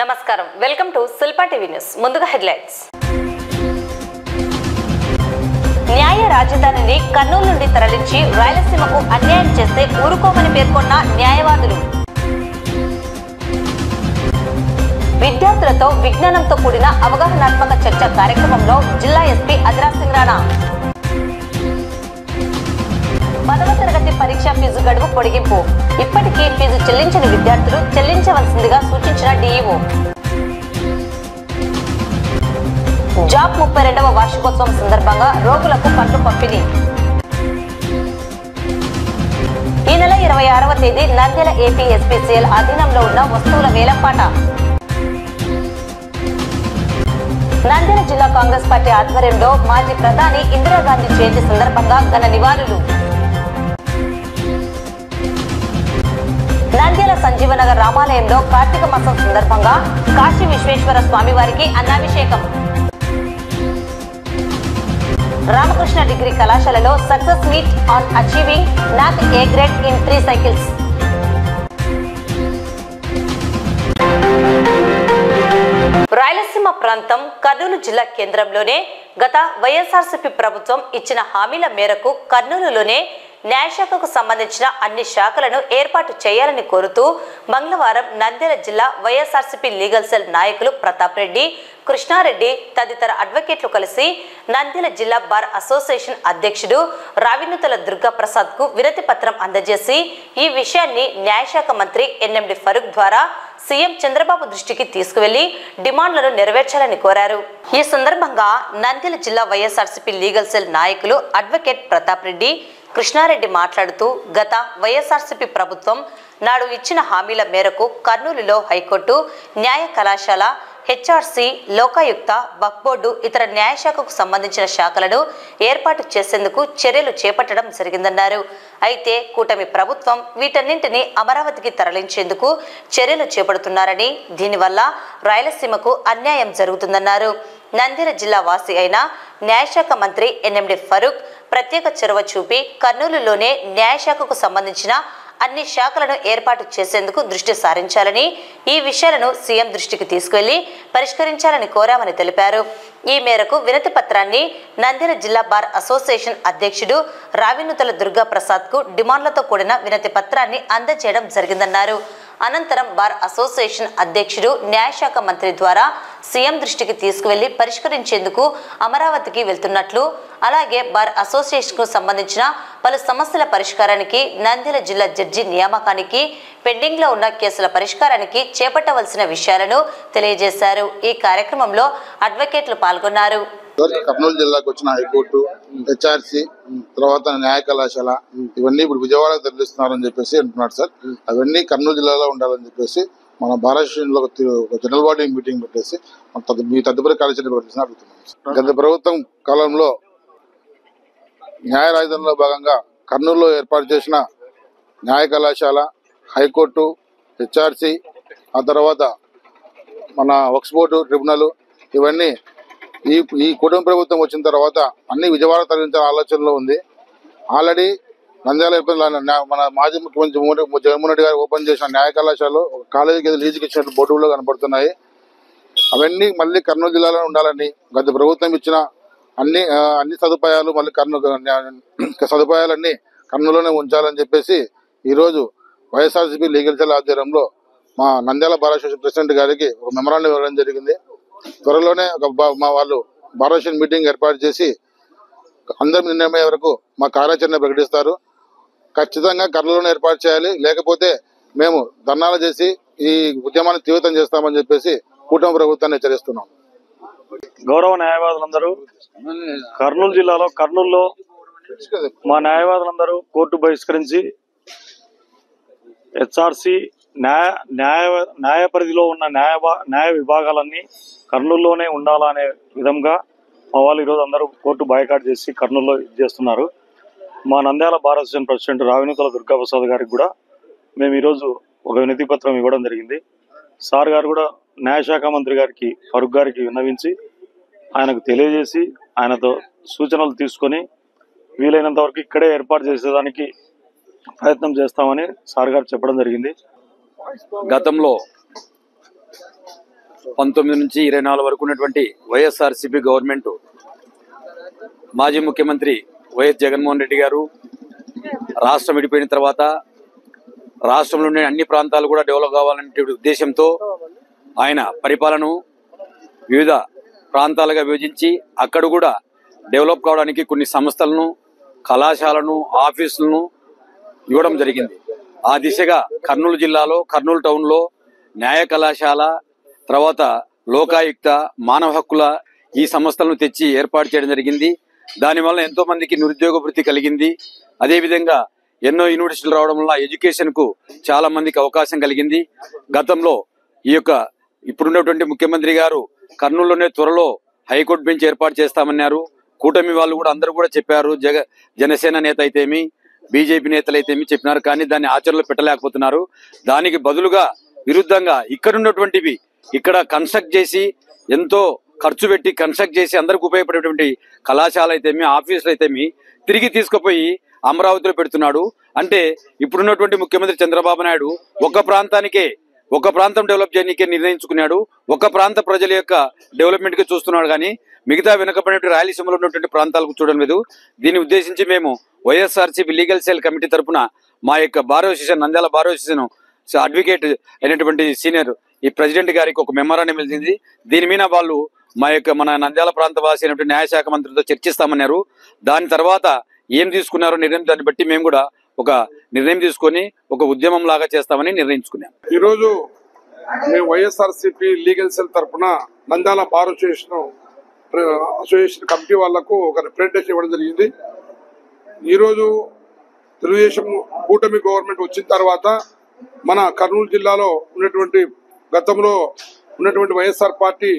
నమస్కారం welcome to Shilpa TV news ముందుగా headlines న్యాయ రాజధానిని కర్నూలు నుండి తరలించి రాయలసీమకు అన్యాయం చేస్తే ఊరుకోమని పేర్కొన్న న్యాయవాదులు విద్యార్థులతో విజ్ఞానంతో కూడిన అవగాహనాత్మక చర్చ కార్యక్రమంలో జిల్లా ఎస్పీ అదిరాజ్ సింగ్ రాణా 10వ తరగతి పరీక్ష ఫీజు గడువు పొడిగింపు ఇప్పటికీ ఫీజు చెల్లించని విద్యార్థులు చెల్లించవలసిందిగా సూచించిన డీఈఓ జాబ్ 32వ వార్షికోత్సవం సందర్భంగా రోగులకు పండ్లు పంపిణీ ఈ నెల 26వ తేదీ నంద్యాల ఏపీఎస్పీసీఎల్ అధీనంలో ఉన్న వస్తువుల వేలంపాట నంద్యాల జిల్లా కాంగ్రెస్ పార్టీ ఆధ్వర్యంలో మాజీ ప్రధాని ఇందిరాగాంధీ జయంతి సందర్భంగా ఘన నివాళులు నంద్యాల సంజీవనగర్ రామాలయంలో కార్తీక మాసం సందర్భంగా కాశీ విశ్వేశ్వర స్వామి వారికి అన్నాభిషేకం రామకృష్ణ డిగ్రీ కళాశాలలో సక్సెస్ మీట్ ఆన్ అచీవింగ్ నాక్ A grade in 3 cycles Rayalaseema ప్రాంతం కర్నూలు జిల్లా కేంద్రంలోనే గత వైఎస్ఆర్సీపీ ప్రభుత్వం ఇచ్చిన హామీల మేరకు కర్నూలులోనే న్యాయశాఖకు సంబంధించిన అన్ని శాఖలను ఏర్పాటు చేయాలని కోరుతూ మంగళవారం నంద్యాల జిల్లా వైఎస్ఆర్సీపీ లీగల్ సెల్ నాయకులు ప్రతాప్ రెడ్డి, కృష్ణారెడ్డి తదితర అడ్వకేట్లు కలిసి నంద్యాల జిల్లా బార్ అసోసియేషన్ అధ్యక్షుడు రావినుతల దుర్గా ప్రసాద్ కు వినతి పత్రం అందజేసి ఈ విషయాన్ని న్యాయశాఖ మంత్రి ఎన్ఎండి ఫరూక్ ద్వారా సీఎం చంద్రబాబు దృష్టికి తీసుకువెళ్లి డిమాండ్లను నెరవేర్చాలని కోరారు. ఈ సందర్భంగా నంద్యాల జిల్లా వైఎస్ఆర్సీపీ లీగల్ సెల్ నాయకులు అడ్వకేట్ ప్రతాప్ రెడ్డి, కృష్ణారెడ్డి మాట్లాడుతూ గత వైఎస్ఆర్సీపీ ప్రభుత్వం నాడు ఇచ్చిన హామీల మేరకు కర్నూలులో హైకోర్టు, న్యాయ కళాశాల, హెచ్ఆర్సీ, లోకాయుక్త, వక్ఫ్ బోర్డు ఇతర న్యాయశాఖకు సంబంధించిన శాఖలను ఏర్పాటు చేసేందుకు చర్యలు చేపట్టడం జరిగిందన్నారు. అయితే కూటమి ప్రభుత్వం వీటన్నింటినీ అమరావతికి తరలించేందుకు చర్యలు చేపడుతున్నారని, దీనివల్ల రాయలసీమకు అన్యాయం జరుగుతుందన్నారు. నంద్యాల జిల్లా వాసి అయిన న్యాయశాఖ మంత్రి ఎన్ఎండి ఫరూక్ ప్రత్యేక చొరవ చూపి కర్నూలులోనే న్యాయశాఖకు సంబంధించిన అన్ని శాఖలను ఏర్పాటు చేసేందుకు దృష్టి సారించాలని, ఈ విషయాలను సీఎం దృష్టికి తీసుకువెళ్లి పరిష్కరించాలని కోరామని తెలిపారు. ఈ మేరకు వినతి పత్రాన్ని నంద్యాల జిల్లా బార్ అసోసియేషన్ అధ్యక్షుడు రావినుతల దుర్గా ప్రసాద్ కు డిమాండ్లతో కూడిన వినతి పత్రాన్ని అందజేయడం జరిగిందన్నారు. అనంతరం బార్ అసోసియేషన్ అధ్యక్షుడు న్యాయశాఖ మంత్రి ద్వారా సీఎం దృష్టికి తీసుకువెళ్లి పరిష్కరించేందుకు అమరావతికి వెళ్తున్నట్లు, అలాగే బార్ అసోసియేషన్ కు సంబంధించిన పలు సమస్యల పరిష్కారానికి, నంద్యాల జిల్లా జడ్జి నియామకానికి, పెండింగ్ లో ఉన్న కేసుల పరిష్కారానికి చేపట్టవలసిన విషయాలను తెలియజేశారు. ఈ కార్యక్రమంలో అడ్వకేట్లు పాల్గొన్నారు. కర్నూలు జిల్లాకు వచ్చిన హైకోర్టు, హెచ్ఆర్సీ, తర్వాత న్యాయ కళాశాల ఇవన్నీ ఇప్పుడు విజయవాడకు తరలిస్తున్నారని చెప్పేసి అంటున్నారు సార్. అవన్నీ కర్నూలు జిల్లాలో ఉండాలని చెప్పేసి మన భారతదేశంలో ఒక జనరల్ బాడీ మీటింగ్ పెట్టేసి మీ తదుపరి కార్యాచరణ పెట్టేసి అడుగుతున్నాం. గత ప్రభుత్వం కాలంలో న్యాయ రాజధానిలో భాగంగా కర్నూలులో ఏర్పాటు చేసిన న్యాయ కళాశాల, హైకోర్టు, హెచ్ఆర్సీ, ఆ తర్వాత మన వక్ఫ్ బోర్డు, ట్రిబ్యునల్ ఇవన్నీ ఈ కుటుంబ ప్రభుత్వం వచ్చిన తర్వాత అన్ని విజయవాడ తరలించిన ఆలోచనలో ఉంది. ఆల్రెడీ నంద్యాల మన మాజీ ముఖ్యమంత్రి జగన్మోహన్ రెడ్డి గారు ఓపెన్ చేసిన న్యాయ కళాశాలలో ఒక కాలేజీకి లీజుకి ఇచ్చినట్టు బోర్డులో కనబడుతున్నాయి. అవన్నీ మళ్ళీ కర్నూలు జిల్లాలో ఉండాలని, గత ప్రభుత్వం ఇచ్చిన అన్ని సదుపాయాలు మళ్ళీ సదుపాయాలన్నీ కర్నూలులోనే ఉంచాలని చెప్పేసి ఈరోజు వైఎస్ఆర్సీపీ లీగల్ సెల్ ఆధ్వర్యంలో మా నంద్యాల బార్ అసోసియేషన్ ప్రెసిడెంట్ గారికి ఒక మెమరాండం ఇవ్వడం జరిగింది. త్వరలోనే మా వాళ్ళు బార్ అసోసియేషన్ మీటింగ్ ఏర్పాటు చేసి అందరి నిర్ణయం వరకు మా కార్యాచరణ ప్రకటిస్తారు. ఖచ్చితంగా కర్నూలులోనే ఏర్పాటు చేయాలి, లేకపోతే మేము ధర్నాలు చేసి ఈ ఉద్యమాన్ని తీవ్రతం చేస్తామని చెప్పేసి కూటమి ప్రభుత్వాన్ని హెచ్చరిస్తున్నాం. గౌరవ న్యాయవాదులందరూ కర్నూలులో మా న్యాయవాదులందరూ కోర్టు బహిష్కరించి హెచ్ఆర్సీ న్యాయ పరిధిలో ఉన్న న్యాయ విభాగాలన్నీ కర్నూలులోనే ఉండాలనే విధంగా మా వాళ్ళు ఈరోజు అందరూ కోర్టు బాయ్కాట్ చేసి కర్నూలులో చేస్తున్నారు. మా Nandyal bar association president Ravinuthala Durga Prasad గారికి కూడా మేము ఈరోజు ఒక వినతి పత్రం ఇవ్వడం జరిగింది. సార్ గారు కూడా న్యాయశాఖ మంత్రి గారికి, ఫరూక్ గారికి విన్నవించి ఆయనకు తెలియజేసి ఆయనతో సూచనలు తీసుకొని వీలైనంత వరకు ఇక్కడే ఏర్పాటు చేసేదానికి ప్రయత్నం చేస్తామని సార్ గారు చెప్పడం జరిగింది. గతంలో 19 నుంచి 24 వరకు ఉన్నటువంటి వైఎస్ఆర్సీపీ గవర్నమెంట్ మాజీ ముఖ్యమంత్రి వైఎస్ జగన్మోహన్ రెడ్డి గారు రాష్ట్రం విడిపోయిన తర్వాత రాష్ట్రంలోని అన్ని ప్రాంతాలు కూడా డెవలప్ కావాలనే ఉద్దేశంతో ఆయన పరిపాలన వివిధ ప్రాంతాలుగా విభజించి అక్కడ కూడా డెవలప్ కావడానికి కొన్ని సంస్థలను, కళాశాలను, ఆఫీసులను ఇవ్వడం జరిగింది. ఆ దిశగా కర్నూలు జిల్లాలో కర్నూలు టౌన్లో న్యాయ కళాశాల, తర్వాత లోకాయుక్త, మానవ హక్కుల ఈ సంస్థలను తెచ్చి ఏర్పాటు చేయడం జరిగింది. దానివల్ల ఎంతో మందికి నిరుద్యోగ వృత్తి కలిగింది. అదేవిధంగా ఎన్నో యూనివర్సిటీలు రావడం వల్ల ఎడ్యుకేషన్ కు చాలా మందికి అవకాశం కలిగింది. గతంలో ఇప్పుడున్నటువంటి ముఖ్యమంత్రి గారు కర్నూలులోనే త్వరలో హైకోర్టు బెంచ్ ఏర్పాటు చేస్తామన్నారు. కూటమి వాళ్ళు కూడా అందరూ కూడా చెప్పారు. జనసేన నేత అయితేమి, బీజేపీ నేతలు అయితేమి చెప్పినారు. కానీ దాన్ని ఆచరణలో పెట్టలేకపోతున్నారు. దానికి బదులుగా విరుద్ధంగా ఇక్కడున్నటువంటివి ఇక్కడ కన్స్ట్రక్ట్ చేసి ఎంతో ఖర్చు పెట్టి కన్స్ట్రక్ట్ చేసి అందరికి ఉపయోగపడేటువంటి కళాశాల అయితేమి, ఆఫీసులు అయితేమి తిరిగి తీసుకుపోయి అమరావతిలో పెడుతున్నాడు. అంటే ఇప్పుడున్నటువంటి ముఖ్యమంత్రి చంద్రబాబు నాయుడు ఒక ప్రాంతం డెవలప్ చేయడానికే నిర్ణయించుకున్నాడు. ఒక ప్రాంత ప్రజల యొక్క డెవలప్మెంట్ కి చూస్తున్నాడు. కానీ మిగతా వెనుకబడిన రాయలసీమలో ఉన్నటువంటి ప్రాంతాలకు చూడడం లేదు. దీన్ని ఉద్దేశించి మేము వైఎస్ఆర్సీపీ లీగల్ సెల్ కమిటీ తరఫున మా యొక్క bar association, Nandyal bar association advocate అయినటువంటి సీనియర్ ఈ ప్రెసిడెంట్ గారికి ఒక మెమోరాండం వెళ్తుంది. దీని మీద వాళ్ళు మన నంద్యాల ప్రాంత వాసి అయినటువంటి న్యాయశాఖ మంత్రితో చర్చిస్తామన్నారు. దాని తర్వాత ఏం తీసుకున్నారో నిర్ణయం, దాన్ని బట్టి మేము కూడా ఒక నిర్ణయం తీసుకొని ఒక ఉద్యమం లాగా చేస్తామని నిర్ణయించుకున్నాం. ఈరోజు మేము వైఎస్ఆర్సీపీ లీగల్ సెల్ తరఫున నంద్యాల బార్ అసోసియేషన్ కమిటీ వాళ్లకు ఒక రిప్రజెంటేషన్ ఇవ్వడం జరిగింది. ఈరోజు తెలుగుదేశం కూటమి గవర్నమెంట్ వచ్చిన తర్వాత మన కర్నూలు జిల్లాలో ఉన్నటువంటి గతంలో ఉన్నటువంటి వైఎస్ఆర్ పార్టీ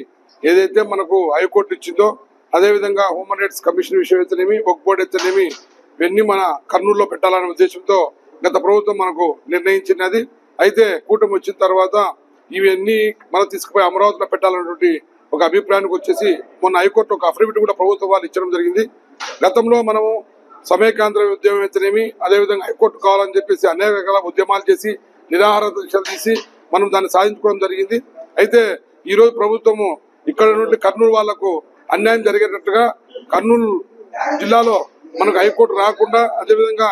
ఏదైతే మనకు హైకోర్టు ఇచ్చిందో, అదేవిధంగా హ్యూమన్ రైట్స్ కమిషన్ విషయం అయితేనేమి, వక్ఫ్ బోర్డు అయితేనేమి, ఇవన్నీ మన కర్నూలులో పెట్టాలనే ఉద్దేశంతో గత ప్రభుత్వం మనకు నిర్ణయించినది. అయితే కూటమి వచ్చిన తర్వాత ఇవన్నీ మనం తీసుకుపోయి అమరావతిలో పెట్టాలన్నటువంటి ఒక అభిప్రాయానికి వచ్చేసి మొన్న హైకోర్టు ఒక అఫిడవిట్ కూడా ప్రభుత్వం వాళ్ళు ఇచ్చడం జరిగింది. గతంలో మనము సమైక్యాంధ్ర ఉద్యమం అయితేనేమి, అదేవిధంగా హైకోర్టు కావాలని చెప్పేసి అనేక రకాల ఉద్యమాలు చేసి నిరాహార దీక్షలు తీసి మనం దాన్ని సాధించుకోవడం జరిగింది. అయితే ఈరోజు ప్రభుత్వము ఇక్కడ నుండి కర్నూలు వాళ్లకు అన్యాయం జరిగేటట్టుగా కర్నూలు జిల్లాలో మనకు హైకోర్టు రాకుండా, అదేవిధంగా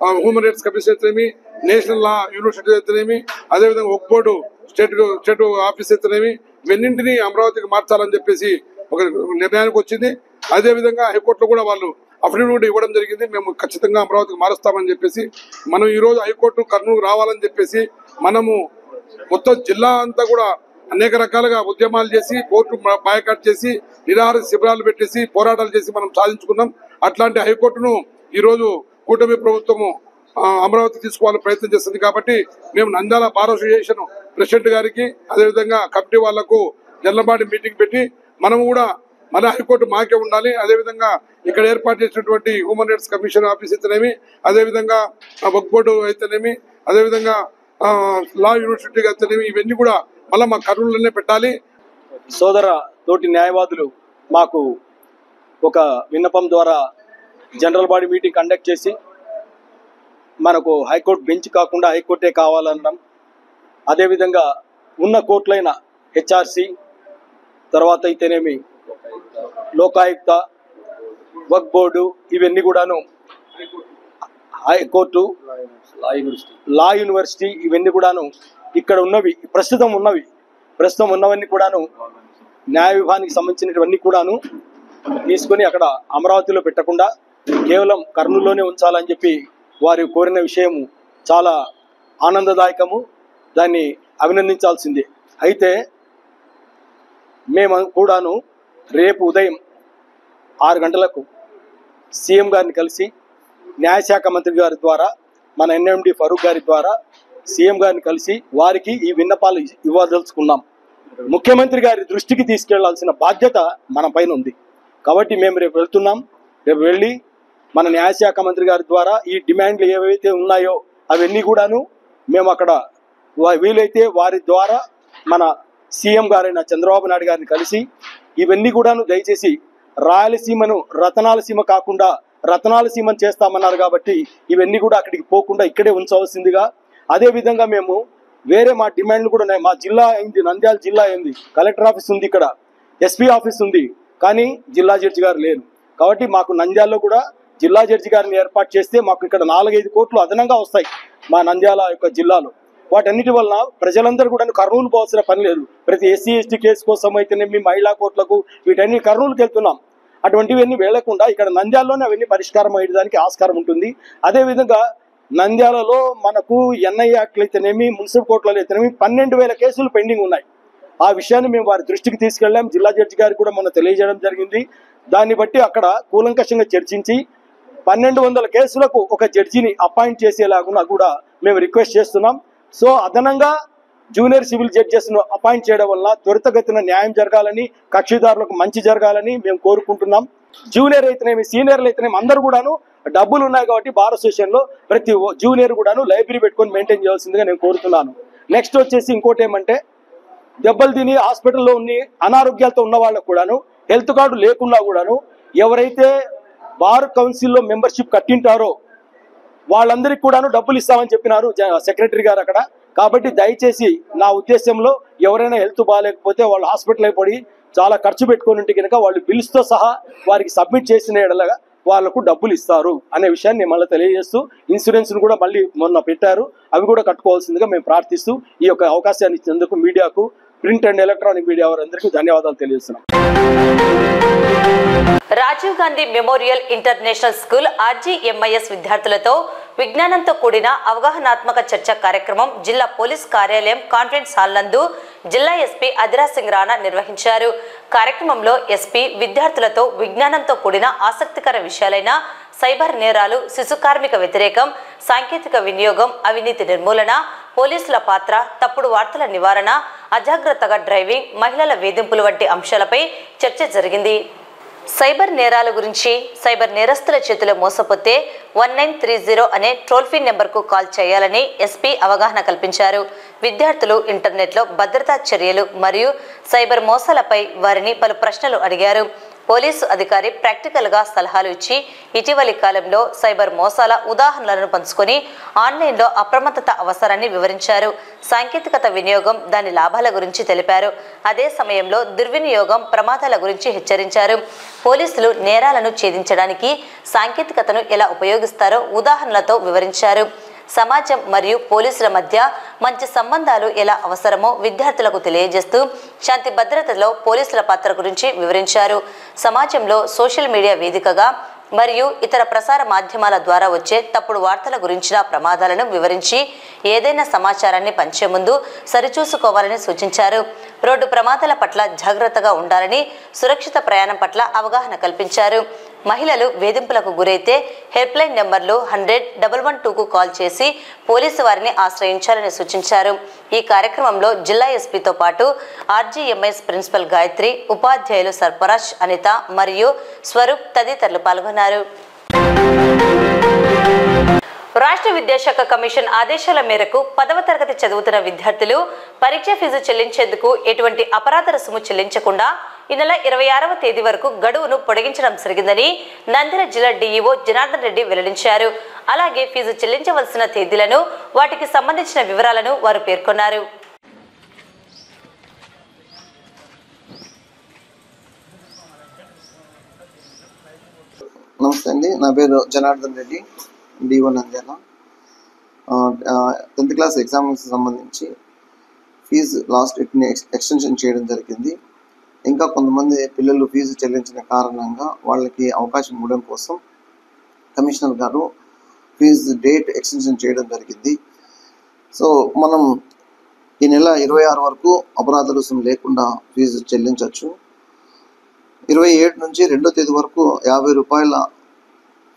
హ్యూమన్ రైట్స్ కమిషన్ అయితేనేమి, నేషనల్ లా యూనివర్సిటీ అయితేనేమి, అదేవిధంగా వక్ఫ్ బోర్డు స్టేట్ ఆఫీస్ అయితేనేమి, ఇవన్నింటినీ అమరావతికి మార్చాలని చెప్పేసి ఒక నిర్ణయానికి వచ్చింది. అదేవిధంగా హైకోర్టులో కూడా వాళ్ళు అఫిడవిట్ ఇవ్వడం జరిగింది. మేము ఖచ్చితంగా అమరావతికి మారుస్తామని చెప్పేసి మనం ఈరోజు హైకోర్టు కర్నూలు రావాలని చెప్పేసి మనము మొత్తం జిల్లా అంతా కూడా అనేక రకాలుగా ఉద్యమాలు చేసి, కోర్టు బాయ్కాట్ చేసి, నిరాహార శిబిరాలు పెట్టేసి, పోరాటాలు చేసి మనం సాధించుకున్నాం. అట్లాంటి హైకోర్టును ఈరోజు కూటమి ప్రభుత్వము అమరావతి తీసుకోవాలని ప్రయత్నం చేస్తుంది. కాబట్టి మేము నంద్యాల బార్ అసోసియేషన్ ప్రెసిడెంట్ గారికి, అదేవిధంగా కమిటీ వాళ్లకు జనరల్ బాడీ మీటింగ్ పెట్టి మనము కూడా మన హైకోర్టు మాకే ఉండాలి, అదేవిధంగా ఇక్కడ ఏర్పాటు చేసినటువంటి హ్యూమన్ రైట్స్ కమిషన్ ఆఫీస్ అయితేనేమి, అదేవిధంగా వక్ఫ్ బోర్డు అయితేనేమి, అదేవిధంగా లా యూనివర్సిటీ అయితేనేమి, ఇవన్నీ కూడా మళ్ళీ మా కర్నూలులోనే పెట్టాలి. సోదర తోటి న్యాయవాదులు మాకు ఒక విన్నపం ద్వారా జనరల్ బాడీ మీటింగ్ కండక్ట్ చేసి మనకు హైకోర్టు బెంచ్ కాకుండా హైకోర్టే కావాలనడం, అదేవిధంగా ఉన్న కోర్టులైన హెచ్ఆర్సి, తర్వాత అయితేనేమి లోకాయుక్త, వక్ఫ్ బోర్డు, ఇవన్నీ కూడాను హైకోర్టు, లా యూనివర్సిటీ, ఇవన్నీ కూడాను ఇక్కడ ఉన్నవి, ప్రస్తుతం ఉన్నవన్నీ కూడాను న్యాయ విభాగానికి సంబంధించినవన్నీ కూడాను తీసుకొని అక్కడ అమరావతిలో పెట్టకుండా కేవలం కర్నూలులోనే ఉంచాలని చెప్పి వారు కోరిన విషయం చాలా ఆనందదాయకము. దాన్ని అభినందించాల్సిందే. అయితే మేము కూడాను రేపు ఉదయం 6 గంటలకు సీఎం గారిని కలిసి న్యాయశాఖ మంత్రి గారి ద్వారా, మన ఎన్ఎండి ఫరూక్ గారి ద్వారా సీఎం గారిని కలిసి వారికి ఈ విన్నపాలు ఇవ్వదలుచుకున్నాం. ముఖ్యమంత్రి గారి దృష్టికి తీసుకెళ్లాల్సిన బాధ్యత మన పైన ఉంది. కాబట్టి మేము రేపు వెళ్తున్నాం. రేపు వెళ్ళి మన న్యాయశాఖ మంత్రి గారి ద్వారా ఈ డిమాండ్లు ఏవైతే ఉన్నాయో అవన్నీ కూడాను మేము అక్కడ వీలైతే వారి ద్వారా మన సీఎం గారైన చంద్రబాబు నాయుడు గారిని కలిసి ఇవన్నీ కూడాను దయచేసి రాయలసీమను రతనాల సీమ కాకుండా రతనాల సీమను చేస్తామన్నారు. కాబట్టి ఇవన్నీ కూడా అక్కడికి పోకుండా ఇక్కడే ఉంచవలసిందిగా, అదేవిధంగా మేము వేరే మా డిమాండ్లు కూడా ఉన్నాయి. మా జిల్లా అయింది, నంద్యాల జిల్లా అయింది, కలెక్టర్ ఆఫీస్ ఉంది, ఇక్కడ ఎస్పీ ఆఫీస్ ఉంది, కానీ జిల్లా జడ్జి గారు లేరు. కాబట్టి మాకు నంద్యాలలో కూడా జిల్లా జడ్జి గారిని ఏర్పాటు చేస్తే మాకు ఇక్కడ 4-5 కోట్లు అదనంగా వస్తాయి మా నంద్యాల యొక్క జిల్లాలో. వాటన్నిటి వల్ల ప్రజలందరూ కూడా కర్నూలు పోవాల్సిన పని లేదు. ప్రతి ఎస్సీ ఎస్టీ కేసు కోసం అయితేనేమి, మహిళా కోర్టులకు, వీటన్ని కర్నూలుకి వెళ్తున్నాం. అటువంటివన్నీ వెళ్లకుండా ఇక్కడ నంద్యాలలోనే అవన్నీ పరిష్కారం అయ్యేదానికి ఆస్కారం ఉంటుంది. అదేవిధంగా నంద్యాలలో మనకు ఎన్ఐ యాక్ట్లు అయితేనేమి, మున్సిపల్ కోర్టులలో అయితేనేమి 12,000 కేసులు పెండింగ్ ఉన్నాయి. ఆ విషయాన్ని మేము వారి దృష్టికి తీసుకెళ్ళాం. జిల్లా జడ్జి గారికి కూడా మొన్న తెలియజేయడం జరిగింది. దాన్ని బట్టి అక్కడ కూలంకషంగా చర్చించి 1200 కేసులకు ఒక జడ్జిని అపాయింట్ చేసేలాగా కూడా మేము రిక్వెస్ట్ చేస్తున్నాం. సో అదనంగా జూనియర్ సివిల్ జడ్జెస్ను అపాయింట్ చేయడం వల్ల త్వరితగతిన న్యాయం జరగాలని, కక్షిదారులకు మంచి జరగాలని మేము కోరుకుంటున్నాం. జూనియర్ అయితేనేమి, సీనియర్లు అయితేనేమి అందరూ కూడాను డబ్బులు ఉన్నాయి కాబట్టి బార్ అసోసియేషన్లో ప్రతి జూనియర్ కూడాను లైబ్రరీ పెట్టుకొని మెయింటైన్ చేయాల్సిందిగా నేను కోరుతున్నాను. నెక్స్ట్ వచ్చేసి ఇంకోటి ఏమంటే, దెబ్బలు తిని హాస్పిటల్లో ఉన్ని అనారోగ్యాలతో ఉన్న వాళ్ళకు కూడాను హెల్త్ కార్డు లేకున్నా కూడాను ఎవరైతే బార్ కౌన్సిల్లో మెంబర్షిప్ కట్టింటారో వాళ్ళందరికీ కూడాను డబ్బులు ఇస్తామని చెప్పినారు సెక్రటరీ గారు అక్కడ. కాబట్టి దయచేసి నా ఉద్దేశంలో ఎవరైనా హెల్త్ బాగాలేకపోతే వాళ్ళు హాస్పిటల్ అయిపోయి చాలా ఖర్చు పెట్టుకొని ఉంటే కనుక వాళ్ళు బిల్స్తో సహా వారికి సబ్మిట్ చేసిన ఎడలగా వాళ్లకు డబ్బులు ఇస్తారు అనే విషయాన్ని నేను మళ్ళీ తెలియజేస్తూ, ఇన్సూరెన్స్ను కూడా మళ్ళీ మొన్న పెట్టారు, అవి కూడా కట్టుకోవాల్సిందిగా మేము ప్రార్థిస్తూ ఈ యొక్క అవకాశాన్ని ఇచ్చినందుకు మీడియాకు, ప్రింట్ అండ్ ఎలక్ట్రానిక్ మీడియా వారందరికీ ధన్యవాదాలు తెలియజేస్తున్నాం. Rajiv Gandhi memorial international school RGMIS విద్యార్థులతో విజ్ఞానంతో కూడిన అవగాహనాత్మక చర్చ కార్యక్రమం జిల్లా పోలీస్ కార్యాలయం కాన్ఫరెన్స్ హాల్ నందు జిల్లా ఎస్పీ అదిరాజ్ సింగ్ రాణా నిర్వహించారు. కార్యక్రమంలో ఎస్పీ విద్యార్థులతో విజ్ఞానంతో కూడిన ఆసక్తికర విషయాలైన సైబర్ నేరాలు, శిశు కార్మిక వ్యతిరేకం, సాంకేతిక వినియోగం, అవినీతి నిర్మూలన, పోలీసుల పాత్ర, తప్పుడు వార్తల నివారణ, అజాగ్రత్తగా డ్రైవింగ్, మహిళల వేధింపులు వంటి అంశాలపై చర్చ జరిగింది. సైబర్ నేరాల గురించి, సైబర్ నేరస్తుల చేతిలో మోసపోతే 1930 అనే టోల్ ఫ్రీ నెంబర్కు కాల్ చేయాలని ఎస్పీ అవగాహన కల్పించారు. విద్యార్థులు ఇంటర్నెట్లో భద్రతా చర్యలు మరియు సైబర్ మోసాలపై వారిని పలు ప్రశ్నలు అడిగారు. పోలీసు అధికారి ప్రాక్టికల్గా సలహాలు ఇచ్చి ఇటీవలి కాలంలో సైబర్ మోసాల ఉదాహరణలను పంచుకొని ఆన్లైన్లో అప్రమత్తత అవసరాన్ని వివరించారు. సాంకేతికత వినియోగం, దాని లాభాల గురించి తెలిపారు. అదే సమయంలో దుర్వినియోగం, ప్రమాదాల గురించి హెచ్చరించారు. పోలీసులు నేరాలను ఛేదించడానికి సాంకేతికతను ఎలా ఉపయోగిస్తారో ఉదాహరణలతో వివరించారు. సమాజం మరియు పోలీసుల మధ్య మంచి సంబంధాలు ఎలా అవసరమో విద్యార్థులకు తెలియజేస్తూ శాంతి భద్రతలో పోలీసుల పాత్ర గురించి వివరించారు. సమాజంలో సోషల్ మీడియా వేదికగా మరియు ఇతర ప్రసార మాధ్యమాల ద్వారా వచ్చే తప్పుడు వార్తల గురించిన ప్రమాదాలను వివరించి ఏదైనా సమాచారాన్ని పంచే ముందు సరిచూసుకోవాలని సూచించారు. రోడ్డు ప్రమాదాల పట్ల జాగ్రత్తగా ఉండాలని, సురక్షిత ప్రయాణం పట్ల అవగాహన కల్పించారు. మహిళలు వేధింపులకు గురైతే హెల్ప్ లైన్ నెంబర్లు 100-112కు కాల్ చేసి పోలీసు వారిని ఆశ్రయించాలని సూచించారు. ఈ కార్యక్రమంలో జిల్లా ఎస్పీతో పాటు RGMIS ప్రిన్సిపల్ గాయత్రి, ఉపాధ్యాయులు సర్పరాజ్, అనిత మరియు స్వరూప్ తదితరులు పాల్గొన్నారు. రాష్ట్ర విద్యాశాఖ కమిషన్ ఆదేశాల మేరకు 10వ తరగతి చదువుతున్న విద్యార్థులు పరీక్ష ఫీజు చెల్లించేందుకు ఎటువంటి అపరాధ రుసుము చెల్లించకుండా ఈ నెల 26వ తేదీ వరకు గడువును పొడిగించడం జరిగిందని నంద్యాల జిల్లా DEO జనార్దన్ రెడ్డి వెల్లడించారు. అలాగే ఫీజు చెల్లించవలసిన తేదీలను, వాటికి సంబంధించిన వివరాలను వారు పేర్కొన్నారు. నమస్తే అండి, నా పేరు Janardhan Reddy, DO Nandyal. 10th class exams సంబంధించి ఫీజు లాస్ట్ డేట్ని ఎక్స్టెన్షన్ చేయడం జరిగింది. ఇంకా కొంతమంది పిల్లలు ఫీజు చెల్లించిన కారణంగా వాళ్ళకి అవకాశం ఇవ్వడం కోసం కమిషనర్ గారు ఫీజు డేట్ ఎక్స్టెన్షన్ చేయడం జరిగింది. సో మనం ఈ నెల 26 వరకు అపరాధ రుసుము లేకుండా ఫీజు చెల్లించవచ్చు. 27 నుంచి 2వ తేదీ వరకు 50 రూపాయల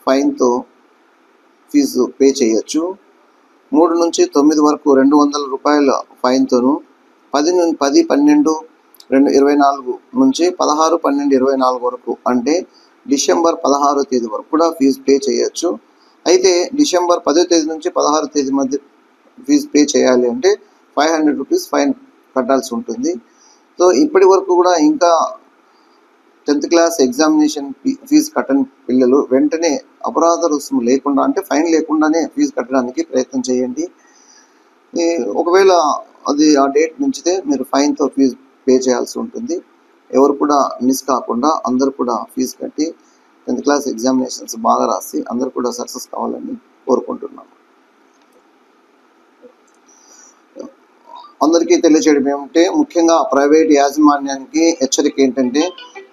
ఫైన్తో ఫీజు పే చేయొచ్చు. 3 నుంచి 9 వరకు 200 రూపాయల ఫైన్తోను, 10/12/2024 నుంచి 16/12/2024 వరకు అంటే డిసెంబర్ 16వ తేదీ వరకు కూడా ఫీజు పే చేయొచ్చు. అయితే డిసెంబర్ 10వ తేదీ నుంచి 16వ తేదీ మధ్య ఫీజు పే చేయాలి అంటే 500 రూపీస్ ఫైన్ కట్టాల్సి ఉంటుంది. సో ఇప్పటి వరకు కూడా ఇంకా 10th క్లాస్ ఎగ్జామినేషన్ ఫీజు కట్టని పిల్లలు వెంటనే అపరాధ రుసుము లేకుండా అంటే ఫైన్ లేకుండానే ఫీజు కట్టడానికి ప్రయత్నం చేయండి. ఒకవేళ అది ఆ డేట్ నుంచితే మీరు ఫైన్తో ఫీజు పే చేయాల్సి ఉంటుంది. ఎవరు కూడా మిస్ కాకుండా అందరూ కూడా ఫీజు కట్టి 10th క్లాస్ ఎగ్జామినేషన్స్ బాగా రాసి అందరూ కూడా సక్సెస్ కావాలని కోరుకుంటున్నాను. అందరికీ తెలియజేయడం ఏమంటే, ముఖ్యంగా ప్రైవేట్ యాజమాన్యానికి హెచ్చరిక ఏంటంటే,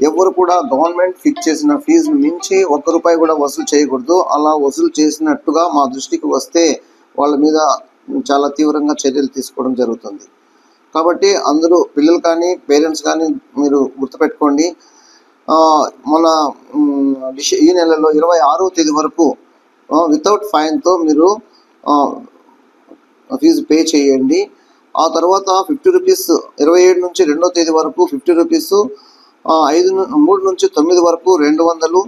ఎవరు కూడా గవర్నమెంట్ ఫిక్స్ చేసిన ఫీజును మించి ₹1 కూడా వసూలు చేయకూడదు. అలా వసూలు చేసినట్టుగా మా దృష్టికి వస్తే వాళ్ళ మీద చాలా తీవ్రంగా చర్యలు తీసుకోవడం జరుగుతుంది. కాబట్టి అందరూ పిల్లలు కానీ పేరెంట్స్ కానీ మీరు గుర్తుపెట్టుకోండి. మన ఈ నెలలో 26వ తేదీ వరకు వితౌట్ ఫైన్తో మీరు ఫీజు పే చేయండి. ఆ తర్వాత ₹50 27 నుంచి 2వ తేదీ వరకు ₹50, 3 నుంచి 9 వరకు 200,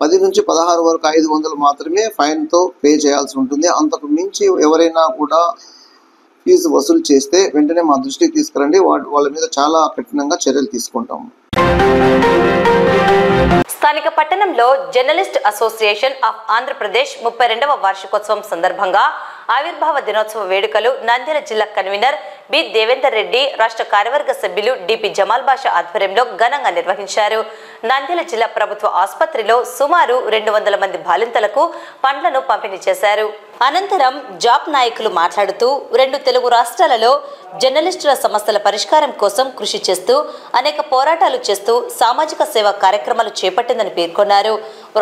10 నుంచి 16 వరకు 500 మాత్రమే ఫైన్తో పే చేయాల్సి ఉంటుంది. అంతకు మించి ఎవరైనా కూడా ఫీజు వసూలు చేస్తే వెంటనే మా దృష్టికి తీసుకురండి. వాళ్ళ మీద చాలా కఠినంగా చర్యలు తీసుకుంటాము. స్థానిక పట్టణంలో జర్నలిస్ట్ అసోసియేషన్ ఆఫ్ ఆంధ్రప్రదేశ్ 32వ వార్షికోత్సవం సందర్భంగా ఆవిర్భావ దినోత్సవ వేడుకలు నంద్యాల జిల్లా కన్వీనర్ బి దేవేందర్ రెడ్డి, రాష్ట్ర కార్యవర్గ సభ్యులు డిపి జమాల్ బాషా ఆధ్వర్యంలో ఘనంగా నిర్వహించారు. నంద్యాల జిల్లా ప్రభుత్వ ఆసుపత్రిలో సుమారు 200 మంది బాలింతలకు పండ్లను పంపిణీ చేశారు. అనంతరం జాబ్ నాయకులు మాట్లాడుతూ 2 తెలుగు రాష్ట్రాలలో జర్నలిస్టుల సమస్యల పరిష్కారం కోసం కృషి చేస్తూ అనేక పోరాటాలు చేస్తూ సామాజిక సేవా కార్యక్రమాలు చేపట్టిందని పేర్కొన్నారు.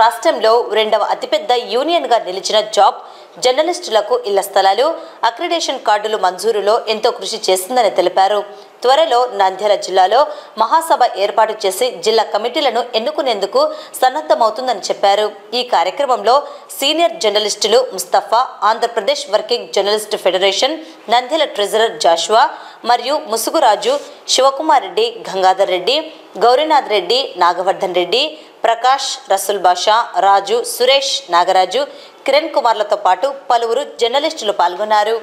రాష్ట్రంలో 2వ అతిపెద్ద యూనియన్గా నిలిచిన జాబ్ జర్నలిస్టులకు ఇళ్ల స్థలాలు, అక్రిడేషన్ కార్డులు మంజూరులో ఎంతో కృషి చేస్తుందని తెలిపారు. త్వరలో నంద్యాల జిల్లాలో మహాసభ ఏర్పాటు చేసి జిల్లా కమిటీలను ఎన్నుకునేందుకు సన్నద్ధమవుతుందని చెప్పారు. ఈ కార్యక్రమంలో సీనియర్ జర్నలిస్టులు Mustafa, Andhra Pradesh working journalist federation Nandyal treasurer Joshua మరియు ముసుగురాజు, శివకుమార్ రెడ్డి, గంగాధర్ రెడ్డి, గౌరీనాథ్ రెడ్డి, నాగవర్ధన్ రెడ్డి, ప్రకాష్, రసూల్ బాషా, రాజు, సురేష్, నాగరాజు, కిరణ్ కుమార్లతో పాటు పలువురు జర్నలిస్టులు పాల్గొన్నారు.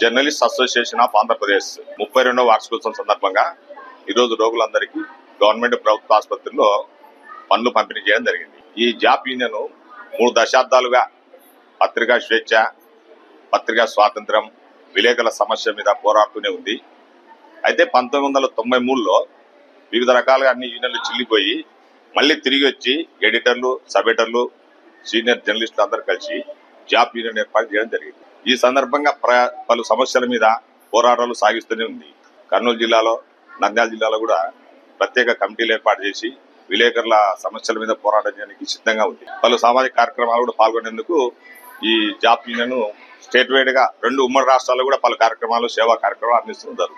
జర్నలిస్ట్ అసోసియేషన్ ఆఫ్ ఆంధ్రప్రదేశ్ 32వ వార్షికోత్సవం సందర్భంగా ఈరోజు రోగులందరికీ గవర్నమెంట్ ప్రభుత్వ ఆసుపత్రిలో పనులు పంపిణీ చేయడం జరిగింది. ఈ జాబ్ యూనియన్ 3 దశాబ్దాలుగా పత్రికా స్వేచ్ఛ, పత్రికా స్వాతంత్రం, విలేకరుల సమస్య మీద పోరాడుతూనే ఉంది. అయితే 1993లో వివిధ రకాలుగా అన్ని యూనియన్లు చిల్లిపోయి మళ్ళీ తిరిగి వచ్చి ఎడిటర్లు, సబ్ ఎడిటర్లు, సీనియర్ జర్నలిస్టులు అందరూ కలిసి జాబ్ యూనియన్ ఏర్పాటు చేయడం జరిగింది. ఈ సందర్భంగా పలు సమస్యల మీద పోరాటాలు సాగిస్తూనే ఉంది. కర్నూలు జిల్లాలో, నంద్యాల జిల్లాలో కూడా ప్రత్యేక కమిటీలు ఏర్పాటు చేసి విలేకరుల సమస్యల మీద పోరాటం చేయడానికి సిద్ధంగా ఉంది. పలు సామాజిక కార్యక్రమాలు కూడా పాల్గొనేందుకు ఈ జాబ్ యూనియన్ స్టేట్ వైడ్ గా 2 ఉమ్మడి రాష్ట్రాల్లో కూడా పలు కార్యక్రమాలు, సేవా కార్యక్రమాలు అందిస్తున్నారు.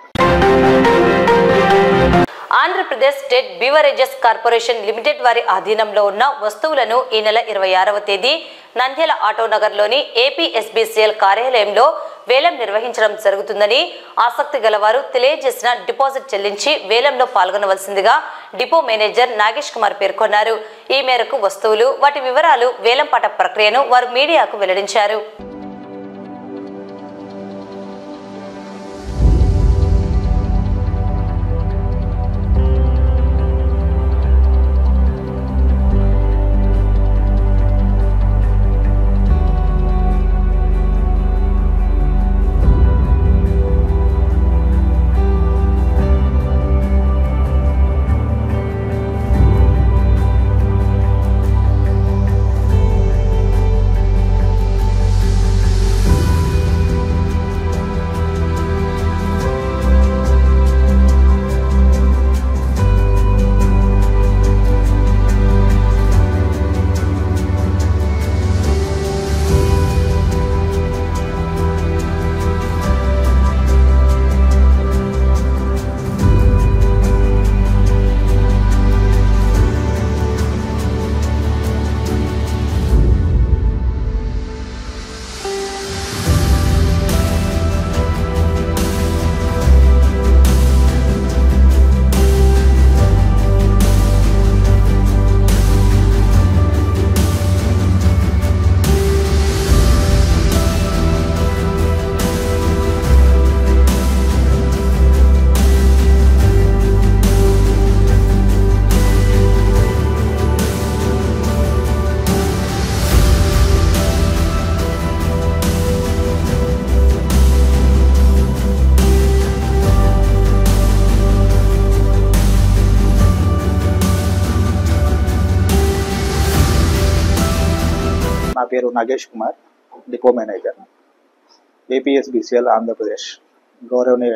Andhra Pradesh state beverages corporation limited వారి ఆధీనంలో ఉన్న వస్తువులను ఈ నెల 26వ తేదీ నంద్యాల ఆటోనగర్లోని ఏపీఎస్బీసీఎల్ కార్యాలయంలో వేలం నిర్వహించడం జరుగుతుందని ఆసక్తి గలవారు తెలియజేసిన డిపాజిట్ చెల్లించి వేలంలో పాల్గొనవలసిందిగా డిపో మేనేజర్ నాగేష్ కుమార్ పేర్కొన్నారు. ఈ మేరకు వస్తువులు, వాటి వివరాలు, వేలంపాట ప్రక్రియను వారు మీడియాకు వెల్లడించారు. పేరు Nagesh Kumar, depot manager, APSBCL Andhra Pradesh. గౌరవనీయ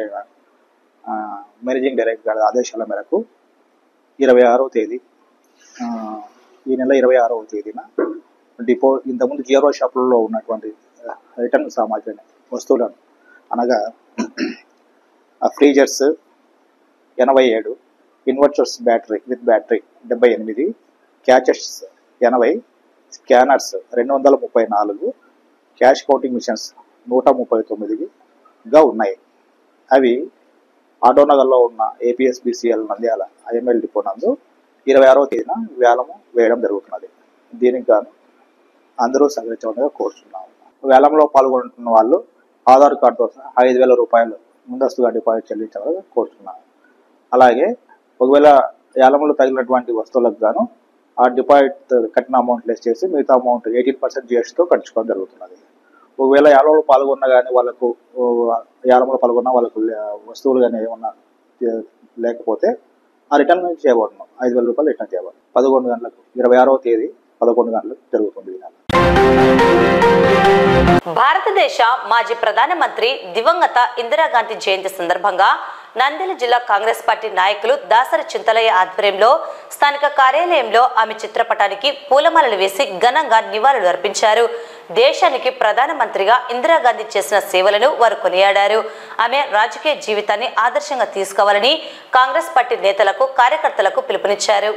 మేనేజింగ్ డైరెక్టర్ గారి ఆదేశాల మేరకు 26వ తేదీ ఈ నెల 26వ తేదీన డిపో ఇంతకుముందు జియరో షాపులలో ఉన్నటువంటి రిటర్న్ సామాగ్రిని వస్తువులను అనగా ఫ్రీజర్స్ 87, ఇన్వర్టర్స్ విత్ బ్యాటరీ 78, క్యాచెస్ 80, స్కానర్స్ 234, క్యాష్ కౌంటింగ్ మిషన్స్ 139గా ఉన్నాయి. అవి ఆటోనగర్లో ఉన్న ఏపీఎస్బీసీఎల్ నంద్యాల ఐఎంఎల్ డిపో నందు 26వ తేదీన వేలము వేయడం జరుగుతున్నది. దీనికి గాను అందరూ సహకరించవలసిందిగా కోరుతున్నాము. వేలంలో పాల్గొంటున్న వాళ్ళు ఆధార్ కార్డుతో సహా 5,000 రూపాయలు ముందస్తుగా డిపాజిట్ చెల్లించాలని కోరుతున్నాము. అలాగే ఒకవేళ వేలంలో తగిలినటువంటి వస్తువులకు గాను ఆ డిపాజిట్ కట్టిన అమౌంట్ లెస్ చేసి మిగతా అమౌంట్ 18% GSTతో కట్టించుకోవడం జరుగుతున్నది. ఒకవేళ యాలంలో పాల్గొన్నా కానీ వాళ్ళకు వస్తువులు కానీ ఏమన్నా లేకపోతే ఆ రిటర్న్ చేయబడును. 5,000 రూపాయలు రిటర్న్ చేయబడును. 11 గంటలకు 26వ తేదీ 11 గంటలకు జరుగుతుంది. భారతదేశ మాజీ ప్రధానమంత్రి దివంగత ఇందిరాగాంధీ జయంతి సందర్భంగా నంద్యాల జిల్లా కాంగ్రెస్ పార్టీ నాయకులు దాసరి చింతలయ్య ఆధ్వర్యంలో స్థానిక కార్యాలయంలో ఆమె చిత్రపటానికి పూలమాలలు వేసి ఘనంగా నివాళులు అర్పించారు. దేశానికి ప్రధానమంత్రిగా ఇందిరాగాంధీ చేసిన సేవలను వారు కొనియాడారు. ఆమె రాజకీయ జీవితాన్ని ఆదర్శంగా తీసుకోవాలని కాంగ్రెస్ పార్టీ నేతలకు, కార్యకర్తలకు పిలుపునిచ్చారు.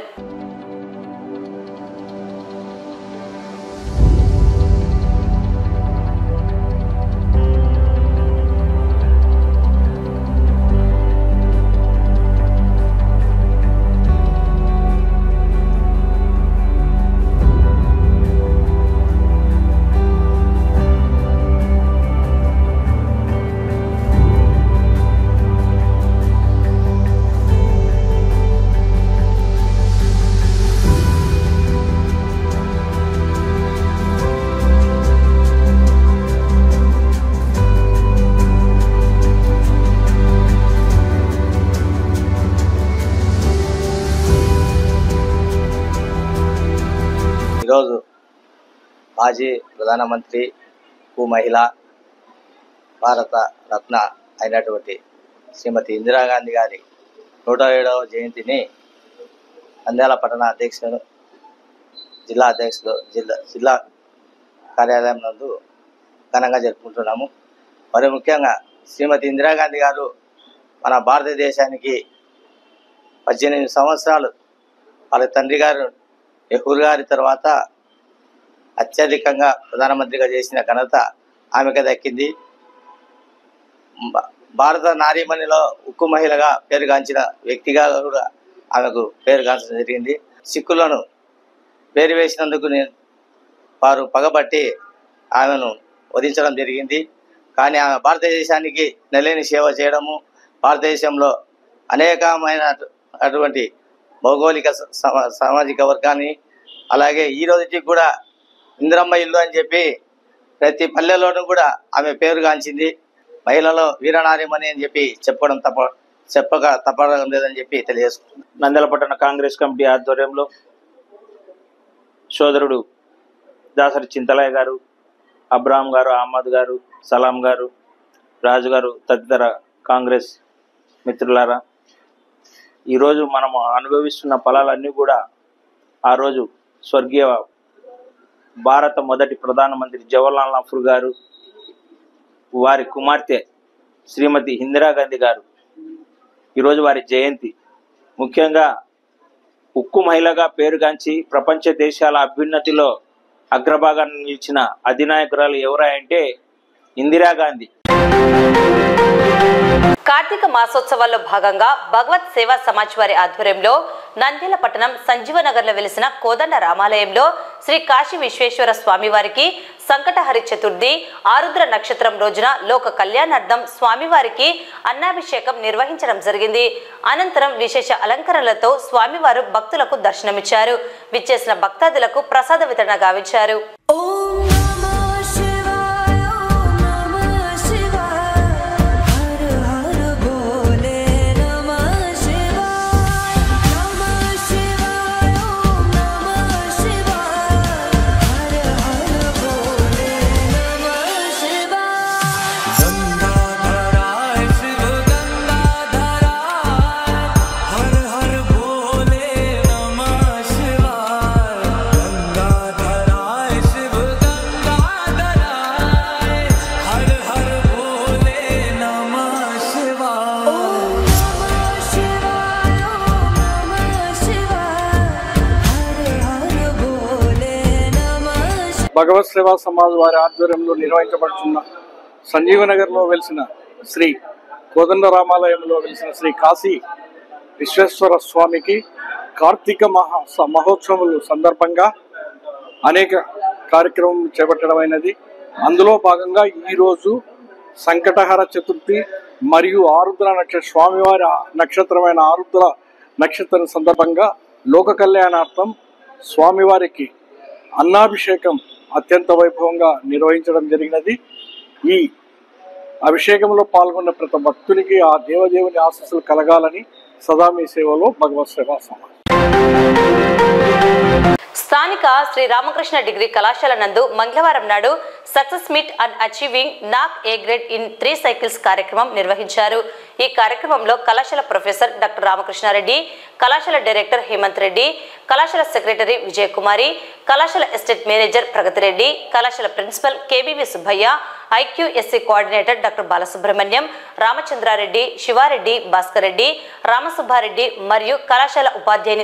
ఈరోజు మాజీ ప్రధానమంత్రి మహిళ భారత రత్న అయినటువంటి శ్రీమతి ఇందిరాగాంధీ గారి 107వ జయంతిని నంద్యాల పట్టణ అధ్యక్షుడు, జిల్లా అధ్యక్షుడు, జిల్లా కార్యాలయం నందు ఘనంగా జరుపుకుంటున్నాము. మరి ముఖ్యంగా శ్రీమతి ఇందిరాగాంధీ గారు మన భారతదేశానికి 18 సంవత్సరాలు వాళ్ళ తండ్రి గారు నెహ్రూ గారి తర్వాత అత్యధికంగా ప్రధానమంత్రిగా చేసిన ఘనత ఆమెకు దక్కింది. భారత నారీమణిలో ఉక్కు మహిళగా పేరుగాంచిన వ్యక్తిగా కూడా ఆమెకు పేరుగాంచడం జరిగింది. సిక్కులను పేరు వేసినందుకు వారు పగబట్టి ఆమెను వధించడం జరిగింది. కానీ ఆమె భారతదేశానికి నెలేని సేవ చేయడము, భారతదేశంలో అనేకమైన అటువంటి భౌగోళిక సామాజిక వర్గాన్ని, అలాగే ఈ రోజుకి కూడా ఇందిరమ్మ ఇల్లు అని చెప్పి ప్రతి పల్లెలోనూ కూడా ఆమె పేరుగాంచింది. మహిళలో వీరనారీమణి అని చెప్పి చెప్పక తప్పడం లేదని చెప్పి తెలియజేసుకుంది. నంద్యాల పట్టణ కాంగ్రెస్ కమిటీ ఆధ్వర్యంలో సోదరుడు దాసరి చింతలయ్య గారు, అబ్రాహం గారు, అహ్మద్ గారు, సలాం గారు, రాజు గారు తదితర కాంగ్రెస్ మిత్రులారా, ఈరోజు మనము అనుభవిస్తున్న ఫలాలన్నీ కూడా ఆ రోజు స్వర్గీయ భారత మొదటి ప్రధానమంత్రి జవహర్లాల్ నెహ్రూ గారు, వారి కుమార్తె శ్రీమతి ఇందిరాగాంధీ గారు ఈరోజు వారి జయంతి. ముఖ్యంగా ఉక్కు మహిళగా పేరుగాంచి ప్రపంచ దేశాల అభ్యున్నతిలో అగ్రభాగాన్ని నిలిచిన అధినాయకురాలు ఎవరంటే ఇందిరాగాంధీ. కార్తీక మాసోత్సవాల్లో భాగంగా భగవత్ సేవా సమాజ్ వారి ఆధ్వర్యంలో నంద్యాల పట్టణం సంజీవనగర్లో వెలిసిన కోదండ రామాలయంలో శ్రీ కాశీ విశ్వేశ్వర స్వామి వారికి సంకటహరి చతుర్థి ఆరుద్ర నక్షత్రం రోజున లోక కళ్యాణార్థం స్వామివారికి అన్నాభిషేకం నిర్వహించడం జరిగింది. అనంతరం విశేష అలంకరణలతో స్వామివారు భక్తులకు దర్శనమిచ్చారు. విచ్చేసిన భక్తాదులకు ప్రసాద వితరణ గావించారు. భగవత్ సేవా సమాజ్ వారి ఆధ్వర్యంలో నిర్వహించబడుతున్న సంజీవనగర్లో వెలిసిన శ్రీ కోదండరామాలయంలో వెలిసిన శ్రీ కాశీ విశ్వేశ్వర స్వామికి కార్తీక మహోత్సవాల సందర్భంగా అనేక కార్యక్రమం చేపట్టడమైనది. అందులో భాగంగా ఈరోజు సంకటహర చతుర్థి మరియు ఆరుద్ర నక్షత్ర స్వామివారి నక్షత్రమైన ఆరుద్ర నక్షత్రం సందర్భంగా లోక కళ్యాణార్థం స్వామివారికి అన్నాభిషేకం అత్యంత వైభవంగా నిర్వహించడం జరిగినది. ఈ అభిషేకంలో పాల్గొన్న ప్రతి భక్తునికి ఆ దేవదేవుని ఆశీస్సులు కలగాలని సదా మీ సేవలో భగవత్ సేవా సమాజ్. స్థానిక శ్రీ రామకృష్ణ డిగ్రీ కళాశాల నందు మంగళవారం నాడు సక్సెస్ మీట్ అండ్ అచీవింగ్ నాక్ ఏ గ్రేడ్ ఇన్ 3 సైకిల్స్ కార్యక్రమం నిర్వహించారు. ఈ కార్యక్రమంలో కళాశాల ప్రొఫెసర్ డాక్టర్ రామకృష్ణారెడ్డి, కళాశాల డైరెక్టర్ హేమంత్ రెడ్డి, కళాశాల సెక్రటరీ విజయకుమారి, కళాశాల ఎస్టేట్ మేనేజర్ ప్రగతిరెడ్డి, కళాశాల principal KBV Subbaiah, IQAC coordinator doctor Balasubrahmanyam, Ramachandrareddy, Sivareddy, Bhaskar Reddy, Ramasubbareddy మరియు కళాశాల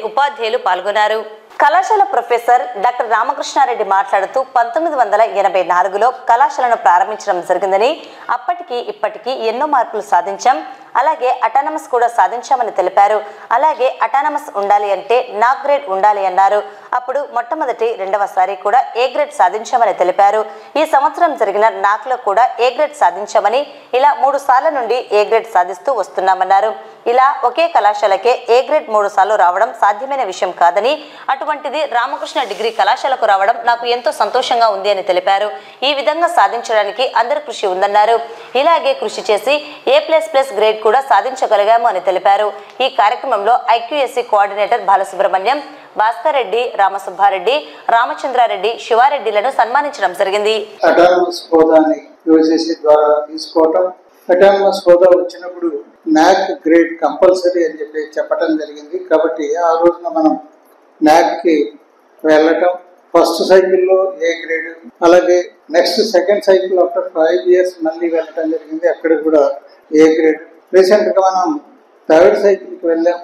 ఉపాధ్యాయులు పాల్గొన్నారు. కళాశాల ప్రొఫెసర్ డాక్టర్ రామకృష్ణారెడ్డి మాట్లాడుతూ 1984లో కళాశాలను ప్రారంభించడం జరిగిందని, అప్పటికి ఇప్పటికీ ఎన్నో మార్పులు సాధించాం, అలాగే అటానమస్ కూడా సాధించామని తెలిపారు. అలాగే అటానమస్ ఉండాలి అంటే నా గ్రేడ్ ఉండాలి అన్నారు. అప్పుడు మొట్టమొదటి రెండవసారి కూడా ఏ గ్రేడ్ సాధించామని తెలిపారు. ఈ సంవత్సరం జరిగిన నాక్లో కూడా ఏ గ్రేడ్ సాధించామని, ఇలా 3 సార్ల నుండి ఏ గ్రేడ్ సాధిస్తూ వస్తున్నామన్నారు. ఇలా ఒకే కళాశాలకే ఏ గ్రేడ్ 3 సార్లు రావడం సాధ్యమైన విషయం కాదని, అటువంటిది రామకృష్ణ డిగ్రీ కళాశాలకు రావడం నాకు ఎంతో సంతోషంగా ఉంది అని తెలిపారు. ఈ విధంగా సాధించడానికి అందరి కృషి ఉందన్నారు. ఇలాగే కృషి చేసి A++ గ్రేడ్ కూడా సాధించగలిగాము అని తెలిపారు. ఈ కార్యక్రమంలో ఐక్యూఎస్సీ కోఆర్డినేటర్ బాలసుబ్రహ్మణ్యం, భాస్కర్ రెడ్డి, రామసుబ్బారెడ్డి, రామచంద్రారెడ్డి, శివారెడ్డిలను సన్మానించడం జరిగింది. అటానమస్ హోదాని యూజీసీ ద్వారా తీసుకోవటం, అటానమస్ హోదా వచ్చినప్పుడు నాక్ గ్రేడ్ కంపల్సరీ అని చెప్పడం జరిగింది. కాబట్టి ఆ రోజున మనం నాక్కి వెళ్ళటం, ఫస్ట్ సైకిల్లో ఏ గ్రేడ్, అలాగే next second cycle after 5 years మళ్ళీ వెళ్ళటం జరిగింది, అక్కడ కూడా ఏ గ్రేడ్. రీసెంట్గా మనం థర్డ్ సైకిల్కి వెళ్ళాం,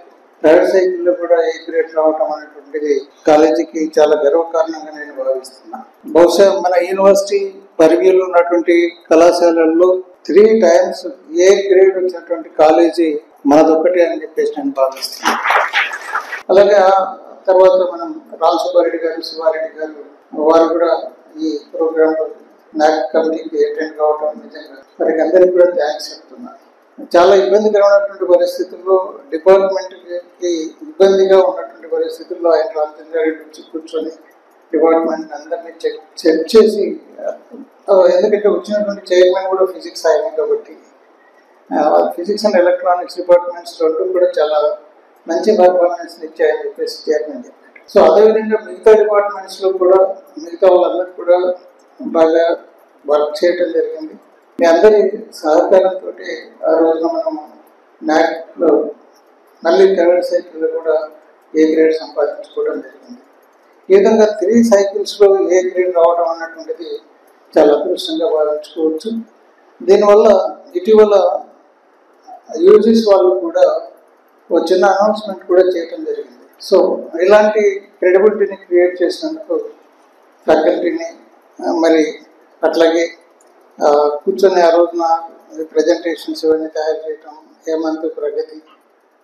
థర్డ్ సైకిల్లో కూడా ఏ గ్రేడ్ రావటం అనేటువంటిది కాలేజీకి చాలా గర్వకారణంగా నేను భావిస్తున్నాను. బహుశా మన యూనివర్సిటీ పరిధిలో ఉన్నటువంటి కళాశాలల్లో 3 times ఏ గ్రేడ్ వచ్చినటువంటి కాలేజీ మనదొక్కటే అని చెప్పేసి నేను భావిస్తున్నాను. అలాగే ఆ తర్వాత మనం రామసుబ్బారెడ్డి గారు, శివారెడ్డి గారు వారు కూడా ఈ ప్రోగ్రాంలో నాక్ కమిటీకి అటెండ్ కావడం నిజంగా వారికి అందరికీ కూడా థ్యాంక్స్ చెప్తున్నాను. చాలా ఇబ్బందికరమైనటువంటి పరిస్థితుల్లో, డిపార్ట్మెంట్కి ఇబ్బందిగా ఉన్నటువంటి పరిస్థితుల్లో ఆయన రామచంద్రారెడ్డి వచ్చి కూర్చొని డిపార్ట్మెంట్ అందరినీ చెక్ చేసి, ఎందుకంటే వచ్చినటువంటి చైర్మన్ కూడా ఫిజిక్స్ ఆయన కాబట్టి ఫిజిక్స్ అండ్ ఎలక్ట్రానిక్స్ డిపార్ట్మెంట్స్ రెండు కూడా చాలా మంచి పర్ఫార్మెన్స్ ఇచ్చాయని చెప్పేసి చైర్మన్ చెప్పారు. సో అదేవిధంగా మిగతా డిపార్ట్మెంట్స్లో కూడా మిగతా వాళ్ళందరూ కూడా బాగా వర్క్ చేయడం జరిగింది. మీ అందరి సహకారంతో ఆ రోజున మనం నాక్లో మళ్ళీ థర్డ్ సైకిల్లో కూడా ఏ గ్రేడ్ సంపాదించుకోవడం జరిగింది. ఈ విధంగా 3 cyclesలో ఏ గ్రేడ్ రావడం అన్నటువంటిది చాలా అదృష్టంగా భావించుకోవచ్చు. దీనివల్ల ఇటీవల యూజీస్ వాళ్ళు కూడా చిన్న అనౌన్స్మెంట్ కూడా చేయడం జరిగింది. సో ఇలాంటి క్రెడిబిలిటీని క్రియేట్ చేసినందుకు ఫ్యాకల్టీని, మరి అట్లాగే కూర్చొని ఆ రోజున ప్రజెంటేషన్స్ ఇవన్నీ తయారు చేయటం, హేమంత్, ప్రగతి,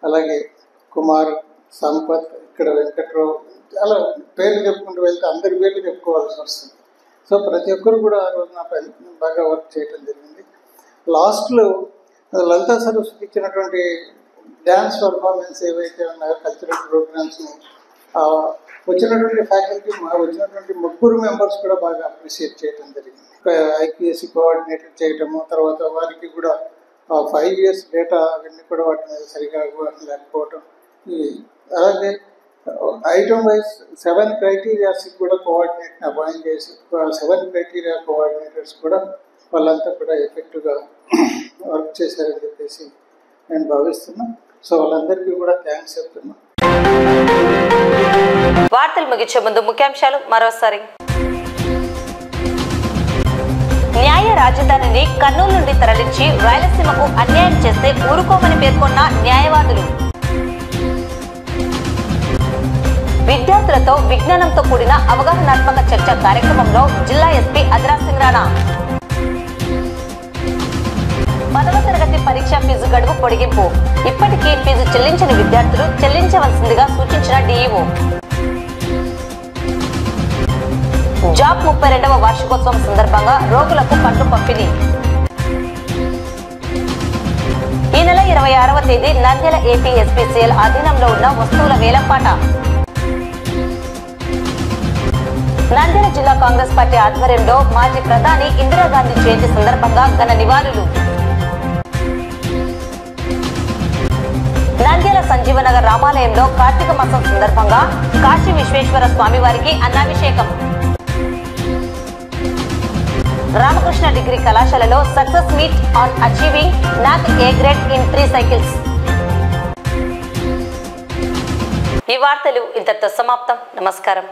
అలాగే కుమార్, సంపత్, ఇక్కడ వెంకట్రావు, చాలా పేర్లు చెప్పుకుంటూ వెళ్తే అందరి పేర్లు చెప్పుకోవాల్సి వస్తుంది. సో ప్రతి ఒక్కరు కూడా ఆ రోజున బాగా వర్క్ చేయడం జరిగింది. లాస్ట్లో లలితా సరస్వతి ఇచ్చినటువంటి డ్యాన్స్ పర్ఫార్మెన్స్ ఏవైతే ఉన్నాయో కల్చరల్ ప్రోగ్రామ్స్ని వచ్చినటువంటి ఫ్యాకల్టీ, వచ్చినటువంటి 3 members కూడా బాగా అప్రిషియేట్ చేయడం జరిగింది. ఐక్యూఎస్సీ కోఆర్డినేటర్ చేయటము, తర్వాత వారికి కూడా 5 years డేటా అవన్నీ కూడా వాటి మీద సరిగా లేకపోవటం, అలాగే ఐటమ్ వైజ్ 7 criteria కూడా కోఆర్డినేట్ని అపాయింట్ చేసి 7 criteria కోఆర్డినేటర్స్ కూడా వాళ్ళంతా కూడా ఎఫెక్టివ్గా వర్క్ చేశారని చెప్పేసి నేను భావిస్తున్నా. సో వాళ్ళందరికీ కూడా థ్యాంక్స్ చెప్తున్నా. వార్తలు ముగించే ముందు ముఖ్యాంశాలు మరోసారి. న్యాయ రాజధానిని కర్నూలు నుండి తరలించి రాయలసీమకు అన్యాయం చేస్తే ఊరుకోమని పేర్కొన్న న్యాయవాదులు. విద్యార్థులతో విజ్ఞానంతో కూడిన అవగాహనాత్మక చర్చ కార్యక్రమంలో జిల్లా ఎస్పీ అద్రా సింగ్ రాణా. 10వ తరగతి పరీక్ష ఫీజు గడువు పొడిగింపు. ఇప్పటికీ ఫీజు చెల్లించని విద్యార్థులు చెల్లించవలసిందిగా సూచించిన డీఈఓ. జాబ్ 32వ వార్షికోత్సవం సందర్భంగా రోగులకు పండ్లు పంపిణీ. ఈ నెల 26వ తేదీ నంద్యాల ఏపీఎస్పీసీఎల్ ఆధీనంలో ఉన్న వస్తువుల వేలంపాట. నంద్యాల జిల్లా కాంగ్రెస్ పార్టీ ఆధ్వర్యంలో మాజీ ప్రధాని ఇందిరాగాంధీ జయంతి సందర్భంగా ఘన నివాళులు. నంద్యాల సంజీవనగర్ రామాలయంలో కార్తీక మాసం సందర్భంగా కాశీ విశ్వేశ్వర స్వామి వారికి అన్నాభిషేకం. రామకృష్ణ డిగ్రీ కళాశాలలో సక్సెస్ మీట్ ఆన్ అచీవింగ్ నాక్ ఏ గ్రేడ్ ఇన్ 3 సైకిల్స్. ఈ వార్తలు ఇంతటితో సమాప్తం. నమస్కారం.